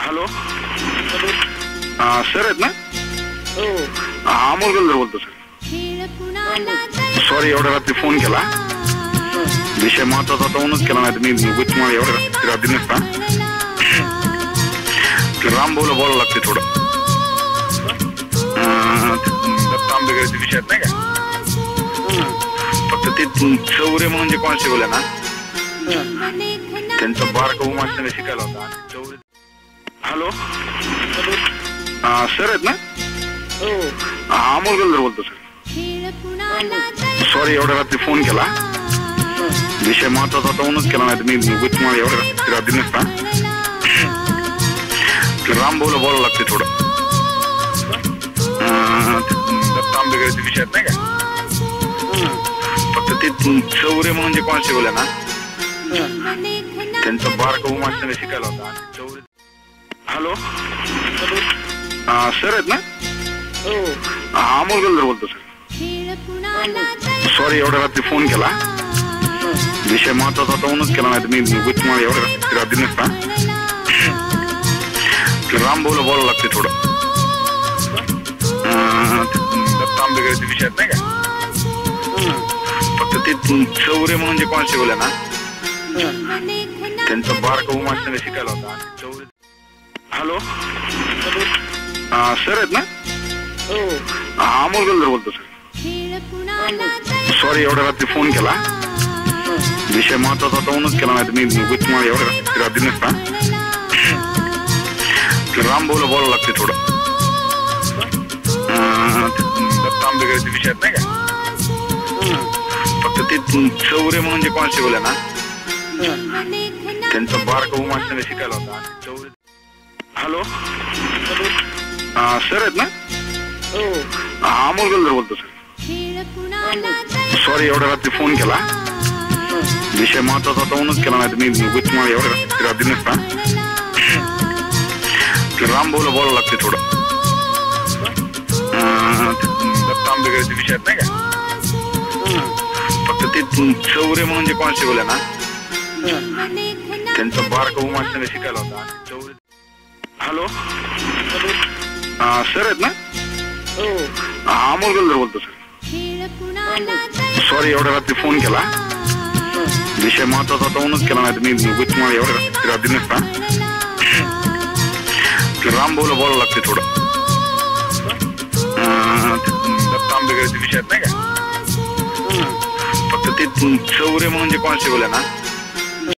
Hello sir आहेत ना? अमोल गलदर बोलतो सर. सॉरी एवढ्या रात्री फोन केला. विषय महत्वाचा होता म्हणूनच केला, नाही तर मी तुम्हाला एवढ्या रात्री नसता. राम भाऊला बोलावं लागते थोडं. दत्तांबेकरचे विषय आहेत नाही का? फक्त ते चौरे म्हणून जे कॉन्स्टेबल आहे ना, त्यांचा बारका उमासने शिकायला होता. हॅलो सर आहेत ना? अमोल गलदर बोलतो सर. सॉरी एवढ्या रात्री फोन केला. विषय महत्वाचा होता म्हणूनच केला, नाही तर मी तुम्हाला एवढ्या रात्री नसता. राम भाऊला बोलावं लागते थोडं. दत्तांबेकरचे विषय आहेत नाही का? फक्त ते चौरे म्हणून जे कॉन्स्टेबल आहे ना, त्यांचा बारका उमासने शिकायला होता. चौरे. हॅलो सर आहेत ना? अमोल गलदर बोलतो सर. सॉरी एवढ्या रात्री फोन केला. विषय महत्वाचा होता म्हणूनच केला, नाही तर मी तुम्हाला एवढ्या रात्री नसता. राम भाऊला बोलावं लागते थोडं. दत्तांबेकरचे विषय आहेत नाही का? फक्त ते चौरे म्हणून जे कॉन्स्टेबल आहे ना, त्यांचा बारका उमासने शिकायला होता. चौरे. हॅलो सर आहेत ना? अमोल गलदर बोलतो सर. सॉरी एवढ्या रात्री फोन केला. विषय महत्वाचा होता म्हणूनच केला, नाही तर मी तुम्हाला एवढ्या रात्री नसता. राम भाऊला बोलावं लागते थोडं. दत्तांबेकरचे विषय आहेत नाही का? फक्त ते चौरे म्हणून जे कॉन्स्टेबल आहे ना, त्यांचा बारका उमासने शिकायला होता. चौरे. हॅलो सर आहेत ना? अमोल गलदर बोलतो सर. सॉरी एवढ्या रात्री फोन केला. विषय महत्वाचा होता म्हणूनच केला, नाही तर मी तुम्हाला एवढ्या रात्री नसता. राम भाऊला बोलावं लागते थोडं. दत्तांबेकरचे विषय आहेत नाही का? फक्त ते चौरे म्हणून जे कॉन्स्टेबल आहे ना, त्यांचा बारका उमासने शिकायला होता. चौरे. हॅलो सर आहेत ना? अमोल गलदर बोलतो सर. सॉरी एवढ्या रात्री फोन केला. विषय महत्वाचा होता म्हणूनच केला, नाही तर मी तुम्हाला एवढ्या रात्री नसता. राम भाऊला बोलावं लागते थोडं. दत्तांबेकरचे विषय आहेत नाही का? फक्त ते चौरे म्हणून जे कॉन्स्टेबल आहे ना,